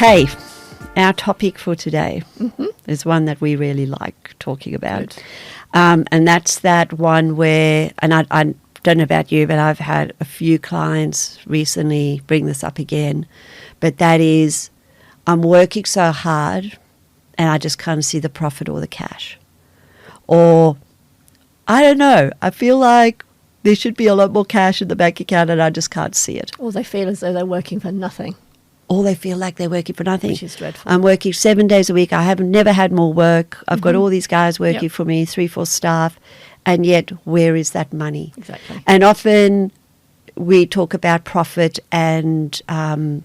Okay, our topic for today is one that we really like talking about. And that's that one where, and I don't know about you, but I've had a few clients recently bring this up again, but that is, I'm working so hard and I just can't see the profit or the cash. Or, I don't know, I feel like there should be a lot more cash in the bank account and I just can't see it. Or they feel as though they're working for nothing. Or they feel like they're working for nothing. Which is dreadful. I'm working 7 days a week. I have never had more work. I've got all these guys working for me, 3-4 staff, and yet where is that money? Exactly. And often we talk about profit and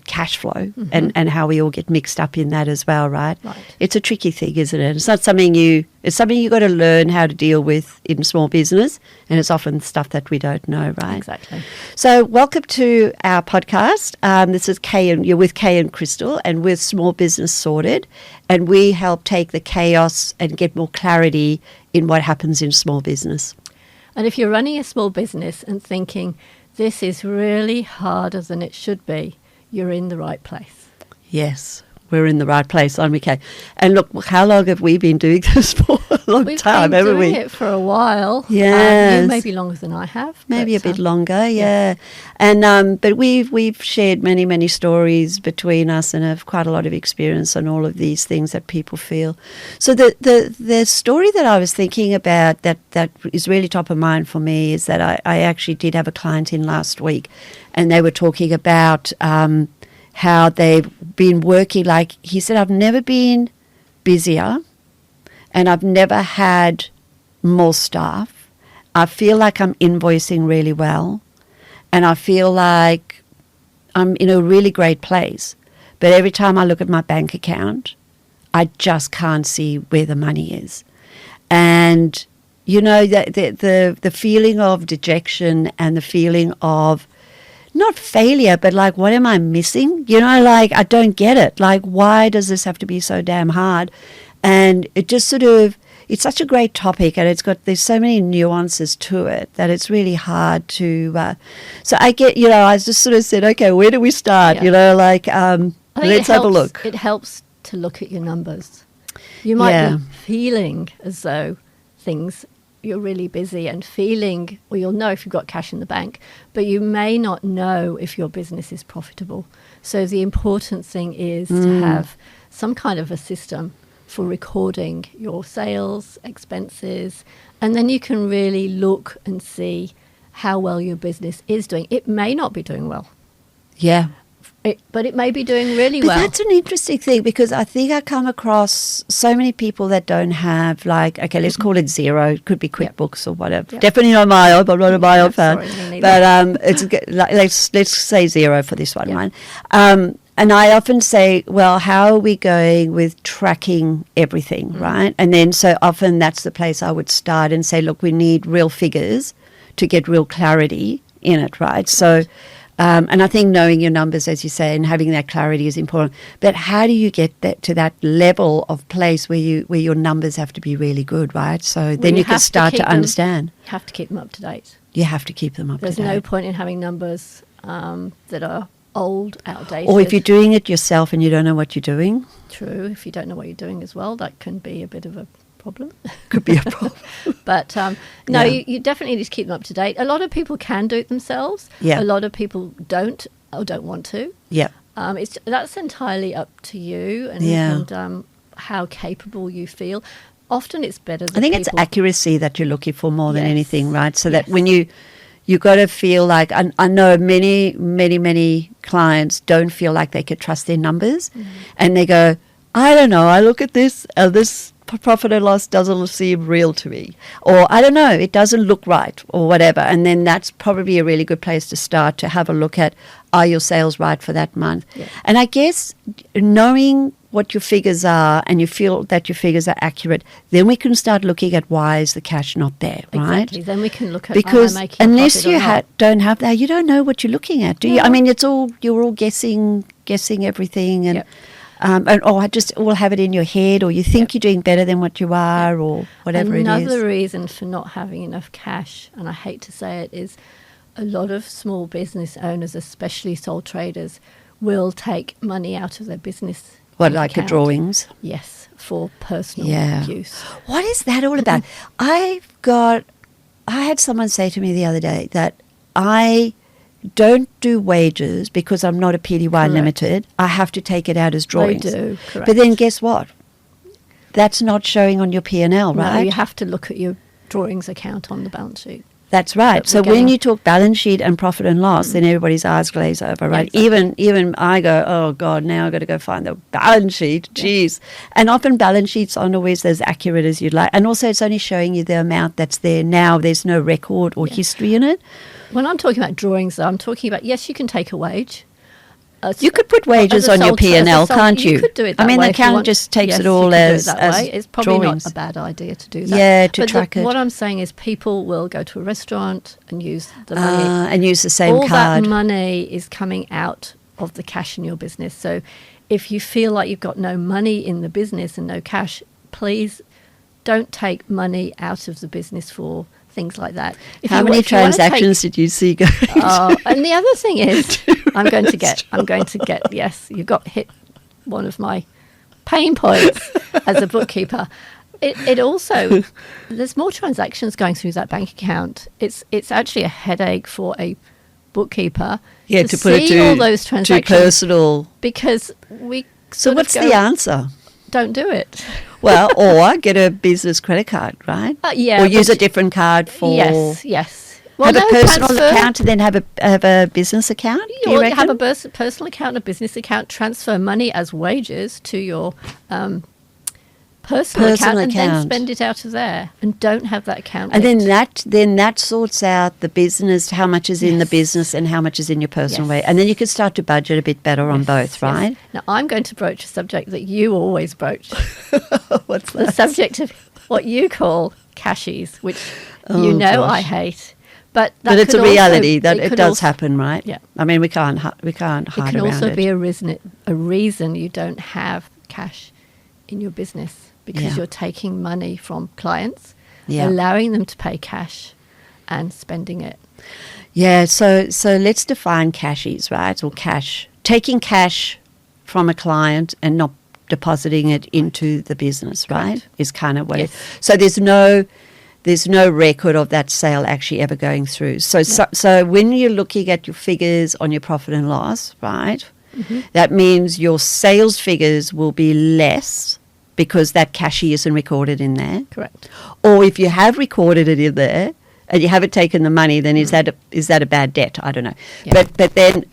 cash flow and how we all get mixed up in that as well, right? Right. It's a tricky thing, isn't it? It's not something it's something you got to learn how to deal with in small business, and it's often stuff that we don't know, right? Exactly. So welcome to our podcast. This is Kay, and you're with Kay and Crystal, and we're Small Business Sorted, and we help take the chaos and get more clarity in what happens in small business. And if you're running a small business and thinking, this is really harder than it should be, you're in the right place. Yes, we're in the right place, aren't we, Kay? And look, how long have we been doing this for? A long time, haven't we? We've been doing it for a while. Yes. You maybe longer than I have. Maybe a bit longer, yeah. And but we've shared many stories between us and have quite a lot of experience on all of these things that people feel. So the story that I was thinking about that is really top of mind for me is that I actually did have a client in last week, and they were talking about how they've been working. Like he said, I've never been busier and I've never had more staff. I feel like I'm invoicing really well and I feel like I'm in a really great place. But every time I look at my bank account, I just can't see where the money is. And, you know, the feeling of dejection and the feeling of not failure, but like, what am I missing? You know, like, I don't get it. Like, why does this have to be so damn hard? And it just sort of, it's such a great topic, and there's so many nuances to it that it's really hard to, so I get, you know, I just sort of said, okay, where do we start? Yeah. You know, like, let's have a look. It helps to look at your numbers. You might be feeling as though you're really busy and feeling, well, you'll know if you've got cash in the bank, but you may not know if your business is profitable. So the important thing is to have some kind of a system for recording your sales, expenses, and then you can really look and see how well your business is doing. It may not be doing well. Yeah. But it may be doing really well. But that's an interesting thing, because I think I come across so many people that don't have, like, okay, let's call it zero. It could be QuickBooks or whatever. Definitely not MyOp. I'm not a MyOp fan. But let's say zero for this one, right? And I often say, well, how are we going with tracking everything, right? And then so often that's the place I would start and say, look, we need real figures to get real clarity in it, right? So... and I think knowing your numbers, as you say, and having that clarity is important. But how do you get that to that level of place where your numbers have to be really good, right? So then you can start to understand. You have to keep them up to date. You have to keep them up to date. There's no point in having numbers that are old, outdated. Or if you're doing it yourself and you don't know what you're doing. True. If you don't know what you're doing as well, that can be a bit of a problem. Could be a problem. But you definitely need to keep them up to date. A lot of people can do it themselves. Yeah. A lot of people don't or don't want to. Yeah. That's entirely up to you and how capable you feel. Often it's better than I think it's accuracy that you're looking for more than anything, right? So that when you got to feel like, I know many clients don't feel like they could trust their numbers, and they go, I don't know, I look at this profit and loss doesn't seem real to me, or I don't know, it doesn't look right, or whatever. And then that's probably a really good place to start, to have a look at, are your sales right for that month? Yeah. And I guess knowing what your figures are and you feel that your figures are accurate, then we can start looking at why is the cash not there, right? Exactly. Then we can look at, because unless you don't have that, you don't know what you're looking at, do you? I mean, you're all guessing everything, and I just all have it in your head, or you think you're doing better than what you are, or whatever it is. Another reason for not having enough cash, and I hate to say it, is a lot of small business owners, especially sole traders, will take money out of their business. What, like the account. drawings? Yes, for personal use. What is that all about? I had someone say to me the other day that I don't do wages because I'm not a PTY Correct. Limited. I have to take it out as drawings. They do, correct. But then guess what? That's not showing on your P&L, right? No, you have to look at your drawings account on the balance sheet. That's right. But So we're when getting- you talk balance sheet and profit and loss, then everybody's eyes glaze over, right? Yeah, exactly. Even I go, oh God, now I've got to go find the balance sheet. Jeez. And often balance sheets aren't always as accurate as you'd like. And also it's only showing you the amount that's there now. There's no record or history in it. When I'm talking about drawings, though, I'm talking about, yes, you can take a wage. You could put wages As a on your sole- P&L, as a sole- can't you? You could do it that I mean, way the if you accountant want. just takes Yes, it you all can do it as that as way. It's probably drawings. not a bad idea to do that. Yeah, to But track it. What I'm saying is people will go to a restaurant and use the money. And use the same All card. that money is coming out of the cash in your business. So if you feel like you've got no money in the business and no cash, please don't take money out of the business for things like that. How many transactions did you see go? And the other thing is, I'm going to get, yes, you've got hit one of my pain points as a bookkeeper. It also, there's more transactions going through that bank account. It's actually a headache for a bookkeeper to put it see all those transactions to personal. because we So what's the answer? Don't do it. Well, or get a business credit card, right? Yeah, or use a different card for. Yes. Well, have a personal transfer- account and then have a business account. Do you Or reckon? have a personal account, a business account, transfer money as wages to your personal account, and then spend it out of there, and don't have that account. And linked. then that sorts out the business, how much is in the business and how much is in your personal way, and then you can start to budget a bit better on both, right? Yes. Now I'm going to broach a subject that you always broach. What's The that? subject of what you call cashies, which Oh, gosh. I hate. But But it's could a also- reality that it could does also- happen, right? Yeah. I mean, we can't hide It can around also it. be a reason you don't have cash in your business because Yeah. you're taking money from clients, Yeah. allowing them to pay cash and spending it. Yeah, so let's define cashies, right? Or cash. Taking cash from a client and not depositing it into the business, right? Correct. Is kind of what Yes. it. So there's no record of that sale actually ever going through. So when you're looking at your figures on your profit and loss, right? Mm-hmm. That means your sales figures will be less because that cashier isn't recorded in there. Correct. Or if you have recorded it in there and you haven't taken the money, then is that a bad debt? I don't know. Yeah.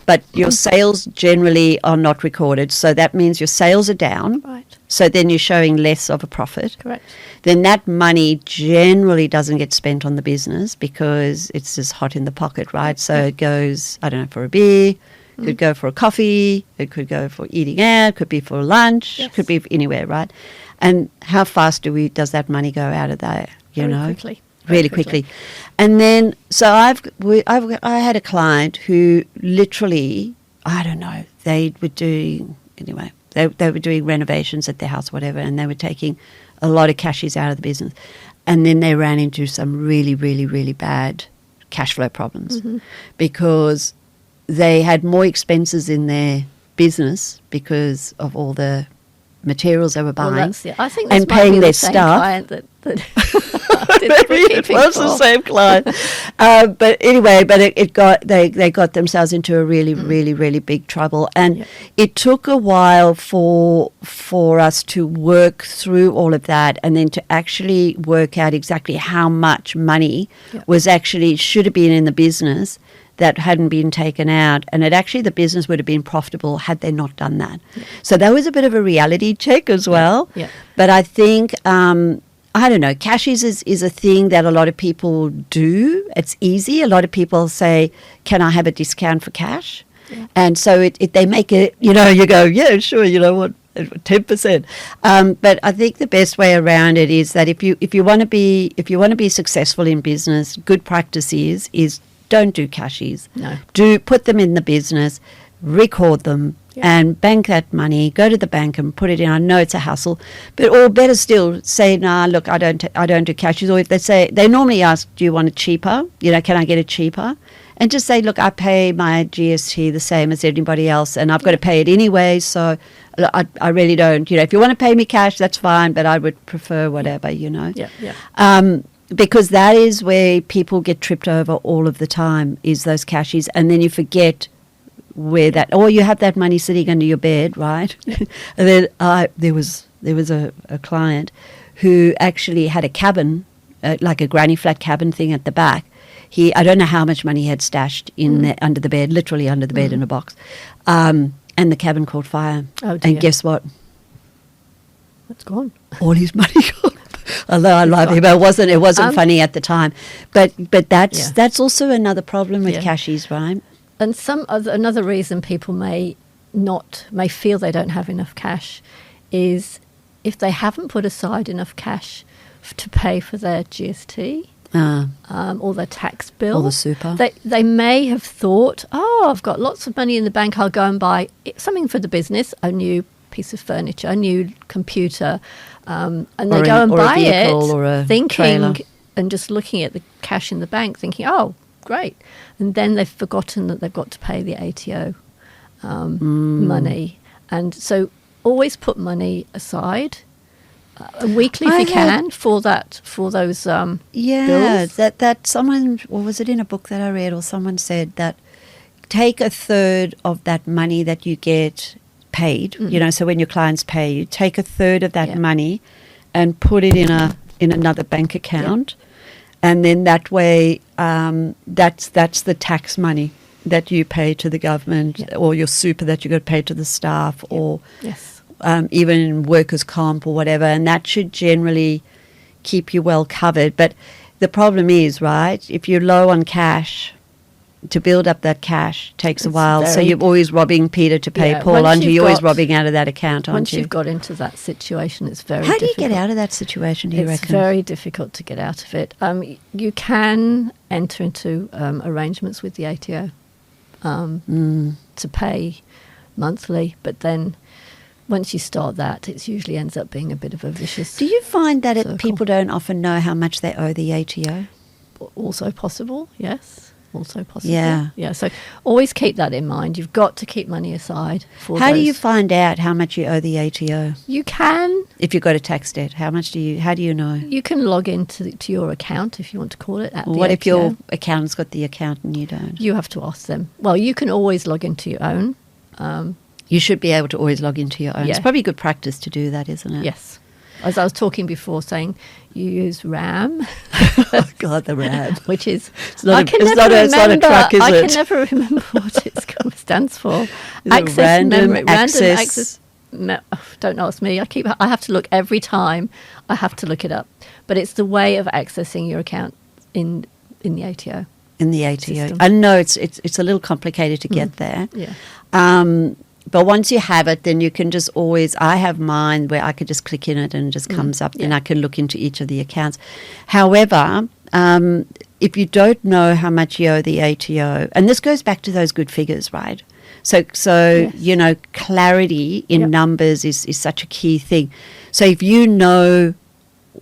But your sales generally are not recorded, so that means your sales are down. Right. So then you're showing less of a profit. Correct. Then that money generally doesn't get spent on the business because it's just hot in the pocket, right? So it goes, I don't know, for a beer. It could go for a coffee. It could go for eating out. It could be for lunch. Yes. Could be anywhere, right? And how fast does that money go out of there? Very quickly. Really quickly. And then, so I had a client who literally, I don't know, they were doing renovations at their house, whatever, and they were taking a lot of cashies out of the business. And then they ran into some really, really, really bad cash flow problems because they had more expenses in their business because of all the materials they were buying. I think this and might paying be their the same staff. client that Maybe it was the same client. But anyway, they got themselves into a really, really, really big trouble. And it took a while for us to work through all of that and then to actually work out exactly how much money was actually should have been in the business that hadn't been taken out, and the business would have been profitable had they not done that. So that was a bit of a reality check as well. Yeah. But I think, I don't know, cashies is a thing that a lot of people do. It's easy. A lot of people say, can I have a discount for cash? Yeah. And so they make it, you go, yeah, sure, you know what, 10%. But I think the best way around it is that if you want to be successful in business, good practice is don't do cashies. No. Do put them in the business, record them, and bank that money. Go to the bank and put it in. I know it's a hassle, or better still, say, "Nah, look, I don't do cashies." Or if they normally ask, "Do you want it cheaper? Can I get it cheaper?" And just say, look, I pay my GST the same as anybody else, and I've got to pay it anyway, so I really don't. If you want to pay me cash, that's fine, but I would prefer whatever, because that is where people get tripped over all of the time, is those cashies, and then you forget where or you have that money sitting under your bed, right? And then there was a client who actually had a cabin, like a granny flat cabin thing at the back. I don't know how much money he had stashed in under the bed, literally under the bed in a box, and the cabin caught fire. Oh dear. And guess what? It's gone. All his money gone. Although I love him, it wasn't funny at the time. But that's also another problem with cashies, right? And another reason people may feel they don't have enough cash is if they haven't put aside enough cash to pay for their GST or their tax bill, or the super. They may have thought, I've got lots of money in the bank, I'll go and buy something for the business, a new piece of furniture, a new computer, and they go and buy it thinking trailer. And just looking at the cash in the bank thinking, great. And then they've forgotten that they've got to pay the ATO money. And so always put money aside, weekly if you can, for those bills. That someone, or was it in a book that I read, or someone said that take a third of that money that you get paid, so when your clients pay you, take a third of that money and put it in another bank account. And then that way, that's the tax money that you pay to the government, or your super that you got to pay to the staff, or even workers' comp or whatever. And that should generally keep you well covered. But the problem is, right, if you're low on cash, to build up that cash takes a while. So you're always robbing Peter to pay Paul, aren't you? You're always robbing out of that account, aren't you? Once you've got into that situation, it's very difficult. How do you get out of that situation, do you reckon? It's very difficult to get out of it. You can enter into arrangements with the ATO to pay monthly, but then once you start that, it usually ends up being a bit of a vicious Do you find that people don't often know how much they owe the ATO? Also possible, yes. Also possible. Yeah. So always keep that in mind. You've got to keep money aside for How do you find out how much you owe the ATO? You can. If you've got a tax debt, how do you know? You can log into your account, if you want to call it, at the What ATO. if your accountant's got the account and you don't? You have to ask them. Well, you can always log into your own. You should be able to always log into your own. It's probably good practice to do that, isn't it? Yes. As I was talking before, saying you use RAM. Oh God, the RAM, which is it's not a truck, is it? I can never remember what it stands for. Random access. Don't ask me. I have to look every time. I have to look it up. But it's the way of accessing your account in the ATO. In the ATO, system. I know it's a little complicated to get there. Yeah. But once you have it, then you can just always, I have mine where I could just click in it and it just comes up and I can look into each of the accounts. However, if you don't know how much you owe the ATO, and this goes back to those good figures, right? So yes. Clarity in numbers is such a key thing. So if you know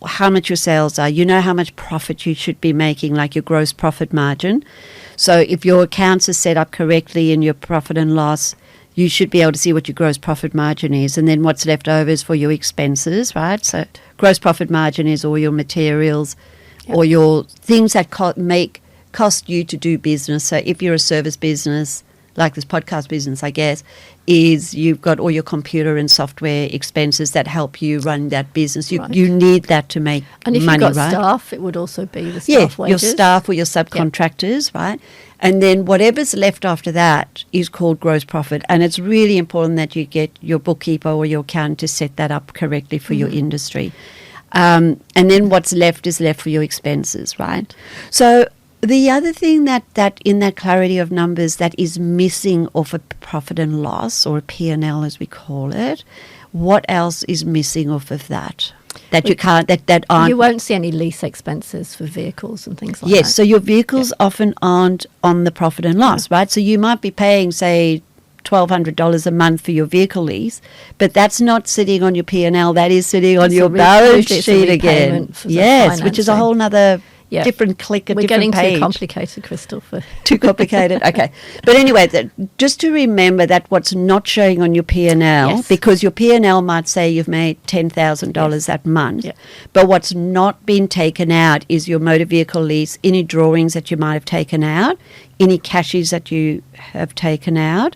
how much your sales are, you know how much profit you should be making, like your gross profit margin. So if your accounts are set up correctly in your profit and loss, you should be able to see what your gross profit margin is, and then what's left over is for your expenses, right? So gross profit margin is all your materials or your things that cost you to do business. So if you're a service business, like this podcast business, I guess, is you've got all your computer and software expenses that help you run that business. You need that to make money, right? And if you've got staff, it would also be the staff wages. Your staff or your subcontractors, right? And then whatever's left after that is called gross profit. And it's really important that you get your bookkeeper or your accountant to set that up correctly for your industry. And then what's left is left for your expenses, right? So the other thing that in that clarity of numbers that is missing off a profit and loss, or a P&L as we call it, what else is missing off of that? That you can't, that aren't. You won't see any lease expenses for vehicles and things like that. Yes, so your vehicles often aren't on the profit and loss, right? So you might be paying, say, $1,200 a month for your vehicle lease, but that's not sitting on your P&L. That is sitting on your balance sheet again. Yes, which is a whole nother Yeah. different click, a We're different getting page. too complicated, Crystal. Too complicated. Okay. But anyway, just to remember that what's not showing on your P&L, Yes. because your P&L might say you've made $10,000 Yes. that month, Yeah. but what's not been taken out is your motor vehicle lease, any drawings that you might have taken out, any cashes that you have taken out,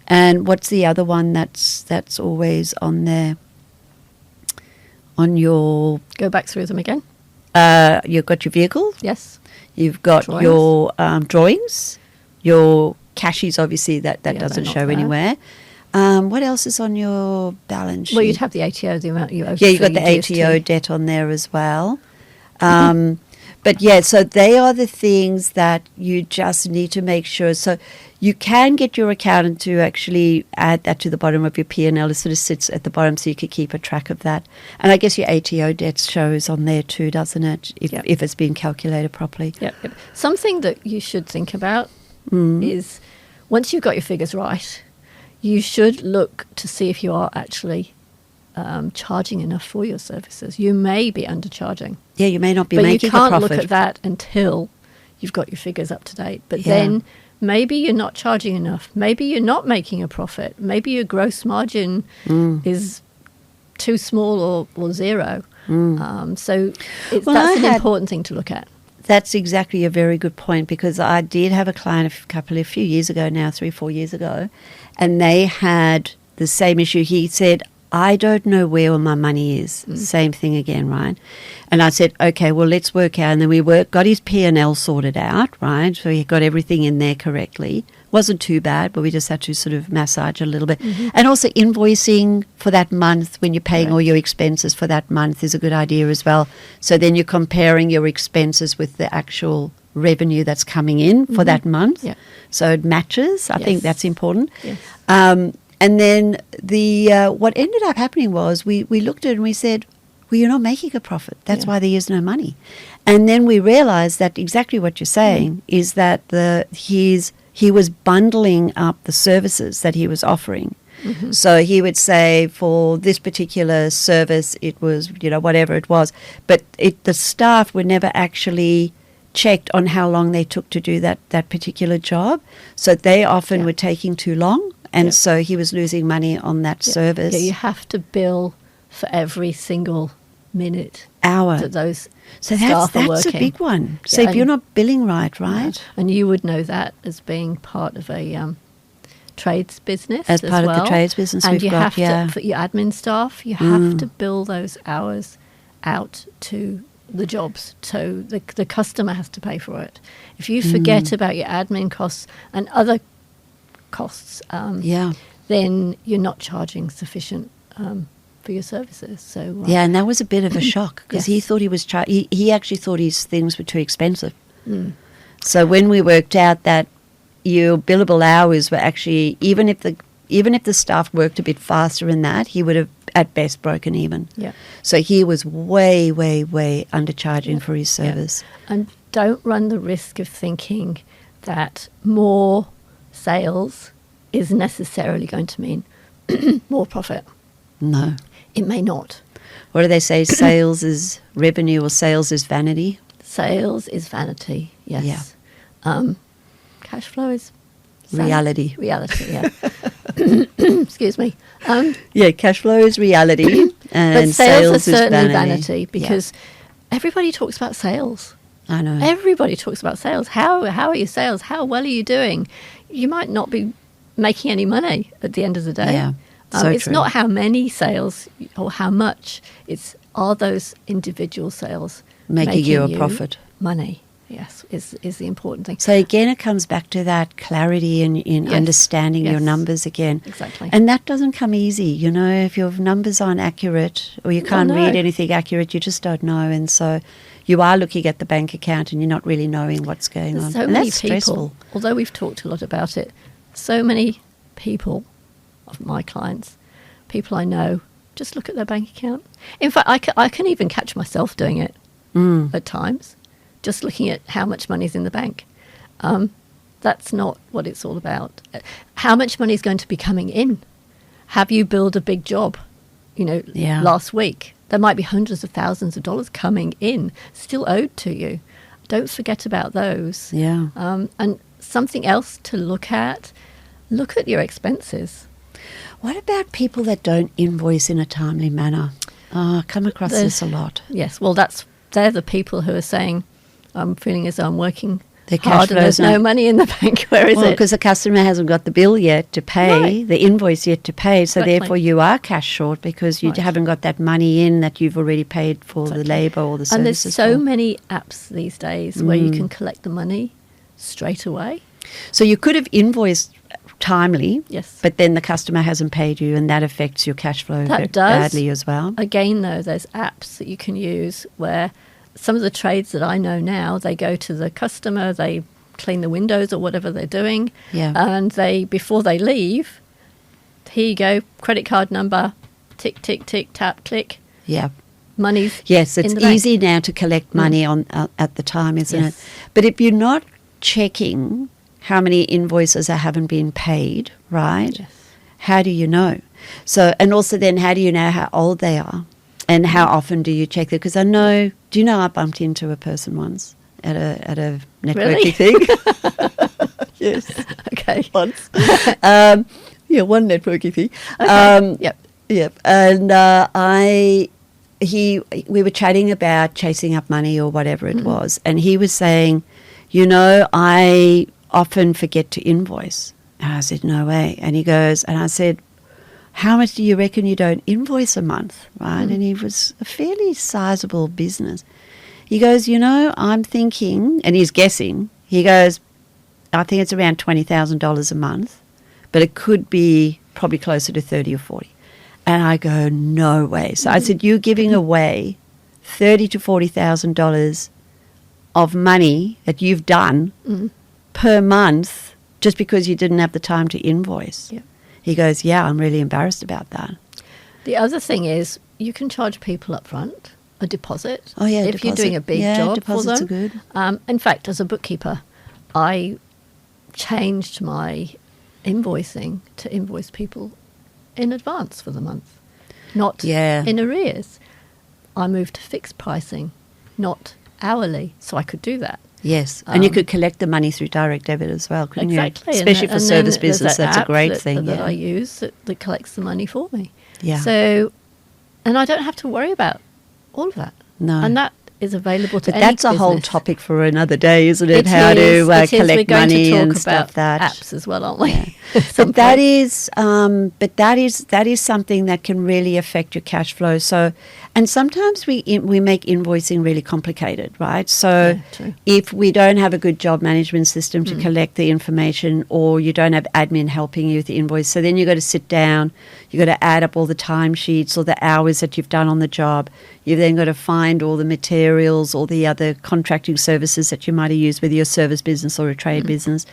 and what's the other one that's always on there? On your, Go back through them again. you've got your vehicle, Yes. you've got Drawings. your drawings, your cashies, obviously, that Yeah, doesn't they're not show bad. anywhere. What else is on your balance sheet? Well, you'd have the ATO, the amount you owe. Yeah, you've for got the your GST. ATO debt on there as well. But yeah, so they are the things that you just need to make sure. So you can get your accountant to actually add that to the bottom of your P&L. It sort of sits at the bottom so you could keep a track of that. And I guess your ATO debt shows on there too, doesn't it? Yep. If it's been calculated properly. Yep. Something that you should think about is once you've got your figures right, you should look to see if you are actually charging enough for your services. You may be undercharging. Yeah, you may not be But you making a can't profit. look at that until you've got your figures up to date. But Yeah. then maybe you're not charging enough. Maybe you're not making a profit. Maybe your gross margin is too small or zero. So Well, that's I an had- important thing to look at. That's exactly a very good point, because I did have a client a few years ago now, 3-4 years ago, and they had the same issue. He said, I don't know where my money is. Same thing again, right? And I said, okay, well, let's work out. And then we got his P&L sorted out, right? So he got everything in there correctly. Wasn't too bad, but we just had to sort of massage a little bit. And also invoicing for that month when you're paying all your expenses for that month is a good idea as well. So then you're comparing your expenses with the actual revenue that's coming in for that month. Yeah. So it matches. I think Yes. that's important. Yes. And then what ended up happening was we looked at it and we said, well, you're not making a profit. That's Yeah. why there is no money. And then we realized that exactly what you're saying is that he was bundling up the services that he was offering. So he would say for this particular service, it was, whatever it was. But the staff were never actually checked on how long they took to do that particular job. So they often were taking too long. And so he was losing money on that service. Yeah, you have to bill for every single minute hour. that those So staff are that's a working. big one. So Yeah, if you're and- not billing right? And you would know that as being part of a trades business. As part of the well. trades business and we've you got, have to, for your admin staff, you have to bill those hours out to the jobs. So the customer has to pay for it. If you forget about your admin costs and other costs, then you're not charging sufficient for your services. So Yeah, and that was a bit of a shock because he Yes. thought he was he actually thought his things were too expensive. So when we worked out that your billable hours were actually even if the staff worked a bit faster in that, he would have at best broken even. Yeah. So he was way, way, way undercharging for his service. And don't run the risk of thinking that more sales is necessarily going to mean more profit. No. It may not. What do they say? Sales is revenue or sales is vanity? Sales is vanity, yes. Cash flow is Reality. Reality, yeah. Excuse me. Yeah, cash flow is reality and But sales are is certainly vanity. vanity because everybody talks about sales. I know. Everybody talks about sales. How are your sales? How well are you doing? You might not be making any money at the end of the day. Yeah, so it's true. not how many sales or how much. It's are those individual sales Making you a profit. Money, yes, is the important thing. So again, it comes back to that clarity in Yes. understanding your Yes. numbers again. Exactly. And that doesn't come easy. If your numbers aren't accurate or you can't no. read anything accurate, you just don't know. And so you are looking at the bank account and you're not really knowing what's going There's on. so and many that's people, stressful. although we've talked a lot about it, so many people of my clients, people I know, just look at their bank account. In fact, I can even catch myself doing it at times, just looking at how much money's in the bank. That's not what it's all about. How much money is going to be coming in? Have you billed a big job, Yeah. last week? There might be hundreds of thousands of dollars coming in, still owed to you. don't forget about those. Yeah. And something else to look at your expenses. What about people that don't invoice in a timely manner? I come across this a lot. Yes, well, they're the people who are saying, I'm feeling as though I'm working Their hard and there's no money in the bank. Where is it? Because the customer hasn't got the bill yet to pay, Right. the invoice yet to pay, so Exactly. therefore you are cash short because you Right. haven't got that money in that you've already paid for the labour or the services. And there's so for. many apps these days where you can collect the money straight away. So you could have invoiced timely, Yes. but then the customer hasn't paid you, and that affects your cash flow That does. badly as well. Again, though, there's apps that you can use where some of the trades that I know now, they go to the customer, they clean the windows or whatever they're doing, Yeah. and before they leave, here you go, credit card number, tick, tick, tick, tap, click, Yeah. money's Yes, it's in the bank. easy now to collect money on at the time, isn't Yes. it? But if you're not checking how many invoices haven't been paid, right? Yes. How do you know? So, and also then how do you know how old they are? And how often do you check them? Because I bumped into a person once at a networking Really? thing. Yes. Okay. Once. One networking thing. Okay. Yep. Yep. And we were chatting about chasing up money or whatever it was, and he was saying, I often forget to invoice. And I said, no way. And he goes, and I said, how much do you reckon you don't invoice a month, right? And he was a fairly sizable business. He goes, I'm thinking, and he's guessing, he goes, I think it's around $20,000 a month, but it could be probably closer to 30 or 40. And I go, no way. So I said, you're giving away $30,000 to $40,000 of money that you've done per month just because you didn't have the time to invoice. Yeah. He goes, yeah, I'm really embarrassed about that. The other thing is you can charge people up front a deposit. Oh, yeah, if you're doing a big job for deposits them. are good. In fact, as a bookkeeper, I changed my invoicing to invoice people in advance for the month, not in arrears. I moved to fixed pricing, not hourly, so I could do that. Yes, and you could collect the money through direct debit as well, couldn't Exactly. you? Especially for And service then there's business, that that's a app great thing. that I use that collects the money for me. Yeah. So, and I don't have to worry about all of that. No. And that is available to But any that's a whole business. topic for another day, isn't it? It How is. to It is. collect We're going money to talk and about stuff that apps as well, aren't we? Yeah. At some But that point. is something that can really affect your cash flow. So, and sometimes we make invoicing really complicated, right? So, Yeah, true. if we don't have a good job management system to collect the information, or you don't have admin helping you with the invoice, so then you've got to sit down, you've got to add up all the timesheets or the hours that you've done on the job. You've then got to find all the materials, all the other contracting services that you might have used, whether you're a service business or a trade business.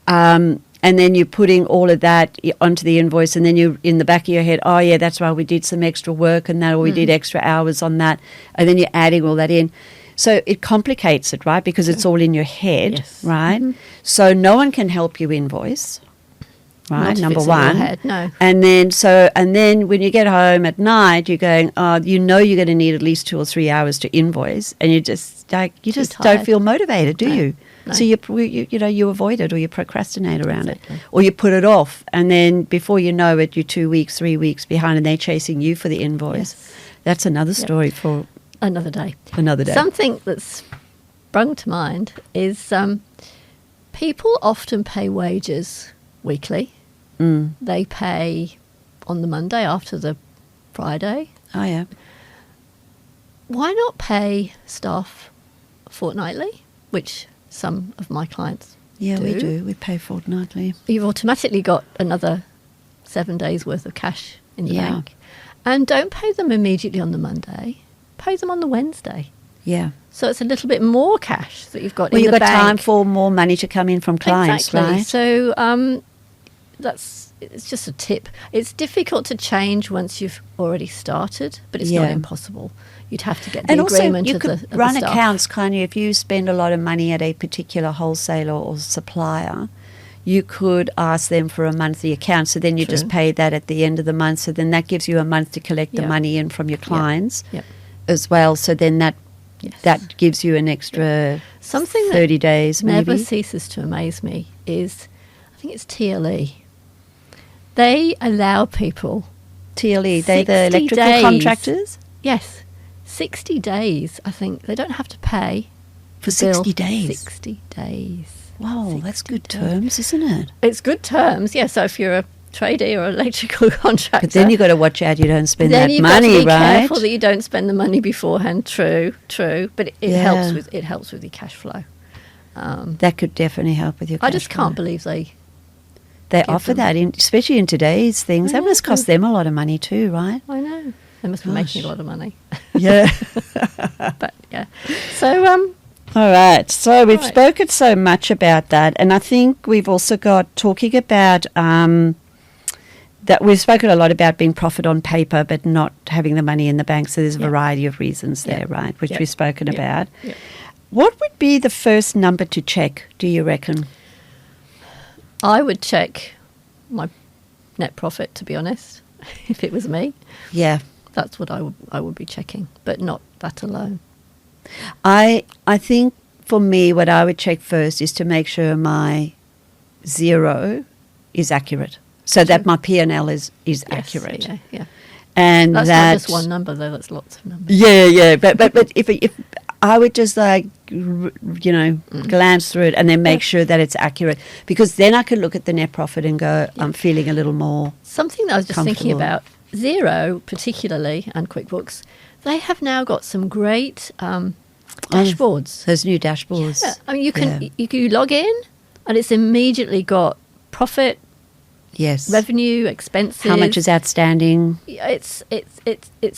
And then you're putting all of that onto the invoice, and then you're in the back of your head, oh, yeah, that's why we did some extra work and that, or we did extra hours on that. And then you're adding all that in. So it complicates it, right, because it's all in your head, Yes. right? So no one can help you invoice, right, Not if number it's in your one. head, no. And then when you get home at night, you're going, you're going to need at least 2 or 3 hours to invoice, and you just don't tired. feel motivated, do No. you? No. So you avoid it, or you procrastinate around Exactly. it, or you put it off, and then before you know it, you're 2 weeks, 3 weeks behind, and they're chasing you for the invoice. Yes. That's another story for Another day. another day. Something that's sprung to mind is people often pay wages weekly. They pay on the Monday after the Friday. Oh yeah, Why not pay staff fortnightly, which some of my clients yeah, do? we do. We pay fortnightly. You've automatically got another 7 days worth of cash in the Yeah. bank. And don't pay them immediately on the Monday. Pay them on the Wednesday. Yeah. So it's a little bit more cash that you've got Well, in you've the got bank. time for more money to come in from clients, Exactly. right? So it's just a tip. It's difficult to change once you've already started, but it's not Yeah. impossible. You'd have to get the And also, agreement you of could the run staff. accounts, can't you? If you spend a lot of money at a particular wholesaler or supplier, you could ask them for a monthly account. So then you just True. pay that at the end of the month. So then that gives you a month to collect the Yeah. money in from your clients Yep. as well. So then that Yes. That gives you an extra something 30 days, maybe. Never ceases to amaze me is, I think it's TLE. They allow people. TLE, they're the 60 electrical days. contractors? Yes, 60 days. I think they don't have to pay For the bill. 60 days? 60 days. Wow, 60 that's good days. terms, isn't it? It's good terms, yeah. So if you're a tradie or electrical contractor, But then you've got to watch out you don't spend then that you've money, got to be right? careful that you don't spend the money beforehand. True. But it Yeah. helps with your cash flow. That could definitely help with your cash I just flow. can't believe they They give offer them- that, especially in today's things. I That must know. cost them a lot of money too, right? I know. They must be making a lot of money. Yeah. But yeah. So All right. So we've Right. spoken so much about that. And I think we've also got talking about that we've spoken a lot about being profit on paper but not having the money in the bank. So there's a Yeah. variety of reasons there, Yeah. right, which Yeah. we've spoken Yeah. about. Yeah. What would be the first number to check, do you reckon? I would check my net profit, to be honest, if it was me. Yeah. That's what I would be checking, but not that alone. I think for me, what I would check first is to make sure my zero is accurate, so that my P&L is Yes, accurate, Yeah. and That's that not just one number, though. That's lots of numbers. Yeah. But if I would just glance through it and then make sure that it's accurate, because then I can look at the net profit and go, I'm feeling a little more. Something that I was just thinking Comfortable. about, Xero particularly, and QuickBooks, they have now got some great dashboards. Those new dashboards. Yeah. I mean, you log in, and it's immediately got profit, Yes. revenue, expenses. How much is outstanding? Yeah, it's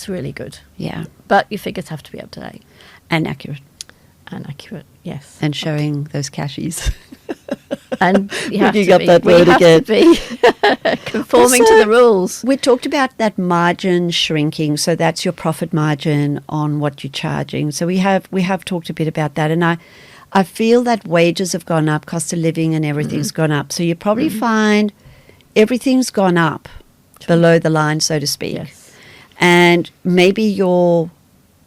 really good, Yeah. but your figures have to be up to date And accurate. and accurate. Yes, And showing those cashies. and you have You to got be, that we word have again. to be conforming to Also, the rules. We talked about that margin shrinking, so that's your profit margin on what you're charging. So we have talked a bit about that, and I feel that wages have gone up, cost of living and everything's gone up. So you probably find everything's gone up below the line, so to speak. Yes. And maybe your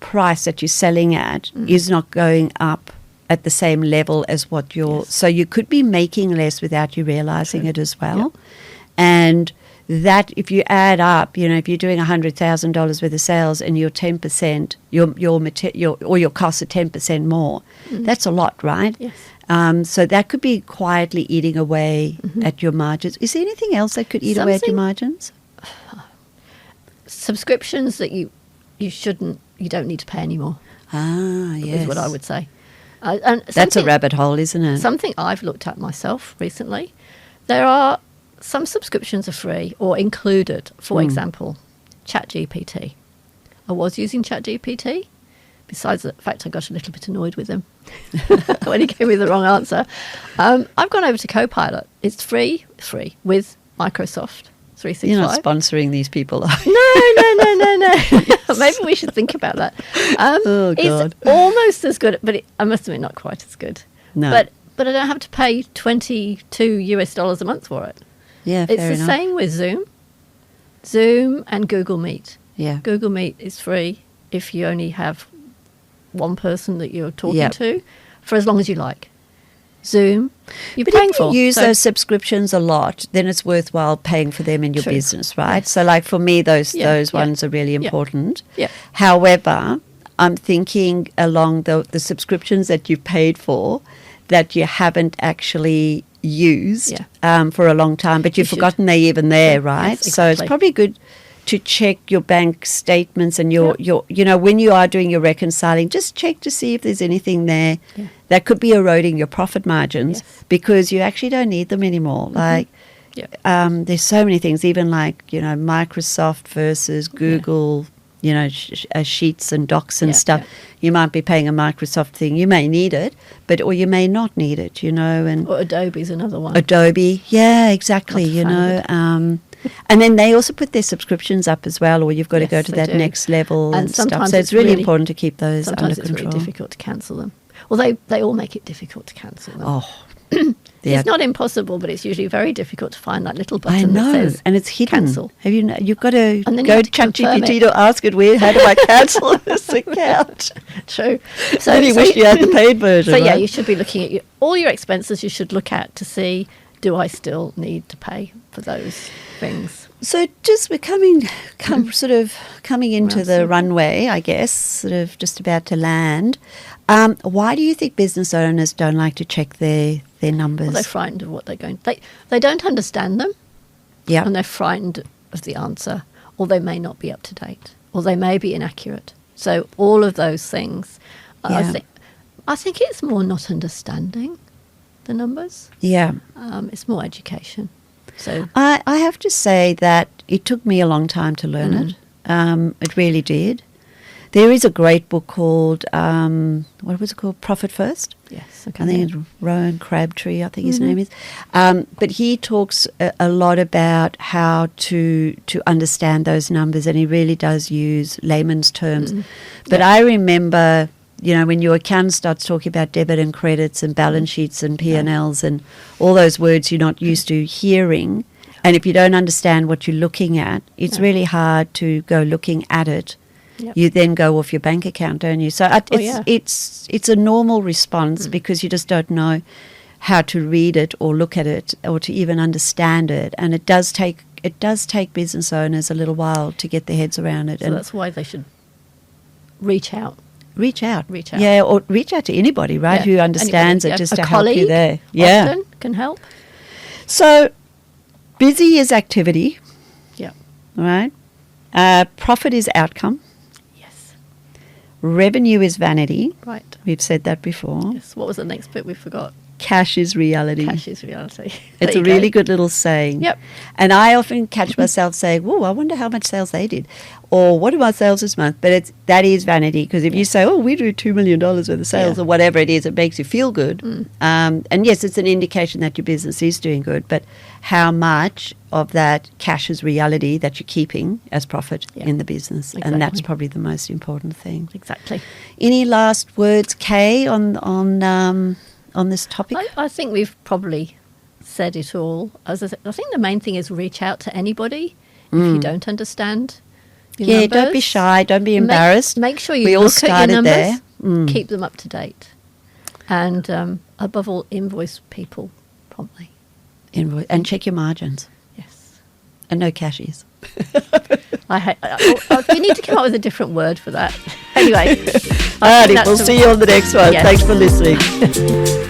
price that you're selling at is not going up at the same level as what you're... So you could be making less without you realising it as well. Yep. And that, if you add up, if you're doing $100,000 worth of sales and you're 10%, your costs are 10% more, that's a lot, right? Yes. So that could be quietly eating away at your margins. Is there anything else that could eat away at your Something- margins? Subscriptions that you don't need to pay anymore. Ah, yes. Is what I would say. And That's a something- rabbit hole, isn't it? Something I've looked at myself recently. There are some subscriptions are free or included. For example, ChatGPT. I was using ChatGPT. Besides the fact I got a little bit annoyed with him when he gave me the wrong answer. I've gone over to Copilot. It's free with Microsoft 365. You're not sponsoring these people, are you? No. Maybe we should think about that. Oh, God. It's almost as good, but I must admit, not quite as good. No. But I don't have to pay $22 a month for it. Yeah, It's fair the enough. same with Zoom and Google Meet. Yeah. Google Meet is free if you only have one person that you're talking Yep. to, for as long as you like. Zoom, you're But paying if you for. use So- those subscriptions a lot, then it's worthwhile paying for them in your True. business, right? Yes. So, like for me, those Yeah. ones are really Yeah. important. Yeah. However, I'm thinking along the subscriptions that you've paid for that you haven't actually used for a long time, but you've should. forgotten they're even there, right? Yes, So it's exactly. probably good to check your bank statements and your when you are doing your reconciling, just check to see if there's anything there Yeah. that could be eroding your profit margins Yes. because you actually don't need them anymore. Like Yeah. there's so many things, even like Microsoft versus Google, sheets and docs and Yeah, stuff. yeah. You might be paying a Microsoft thing. You may need it, or you may not need it. And Or Adobe's another one. Adobe, yeah, exactly. Not a fan of And then they also put their subscriptions up as well, or you've got to Yes, go to they that do. next level and stuff. sometimes So it's really important to keep those under sometimes it's control. really difficult to cancel them. Well, they all make it difficult to cancel them. Oh, It's not impossible, but it's usually very difficult to find that little I button know, that says and it's hidden. cancel. Have you? You've got to And then you go have to to confirm ChatGPT it. to ask it how do I cancel this account? True. So you wish you had the paid version. So yeah, right? you should be looking at all your expenses. You should look at to see, do I still need to pay for those things? So just we're coming into Round the circle. runway, I guess, sort of just about to land. Why do you think business owners don't like to check their numbers? Well, they're frightened of what they're going. They don't understand them, Yeah, and they're frightened of the answer, or they may not be up to date, or they may be inaccurate. So all of those things, Yeah. I think it's more not understanding the numbers. yeah. It's more education. So I have to say that it took me a long time to learn it. It really did. There is a great book called, what was it called? Profit First. yes, I think it's Rowan Crabtree, I think his name is. But he talks a lot about how to understand those numbers, and he really does use layman's terms. But I remember, when your accountant starts talking about debit and credits and balance sheets and P&Ls and all those words you're not used to hearing, and if you don't understand what you're looking at, it's really hard to go looking at it. Yep. You then go off your bank account, don't you? So it's a normal response because you just don't know how to read it or look at it or to even understand it, and it does take business owners a little while to get their heads around it. So and that's why they should reach out. reach out, Reach out. yeah, or reach out to anybody, right, Yeah, who understands anybody, it, just a to help you colleague there. Yeah. often can help. So busy is activity, Yeah. right? Profit is outcome. Yes. Revenue is vanity. Right. We've said that before. Yes. What was the next bit we forgot? Cash is reality. Cash is reality. It's There a you really go. good little saying. Yep. And I often catch myself saying, "Whoa, I wonder how much sales they did," or "What are my sales this month?" But that is vanity, because if you say, "Oh, we do $2 million worth of sales," Yeah. or whatever it is, it makes you feel good. And yes, it's an indication that your business is doing good. But how much of that cash is reality that you're keeping as profit Yeah. in the business, and that's Exactly. probably the most important thing. Exactly. Any last words, Kay, on this topic? I think we've probably said it all. As I said, I think the main thing is reach out to anybody if you don't understand your Yeah, numbers. don't be shy, don't be embarrassed. Make sure you We all look at your started numbers, there. keep them up to date, and above all, invoice people promptly. And check your margins. Yes. And no cashies. We need to come up with a different word for that. Anyway, Alrighty, we'll see you on the next one. Yes. Thanks for listening.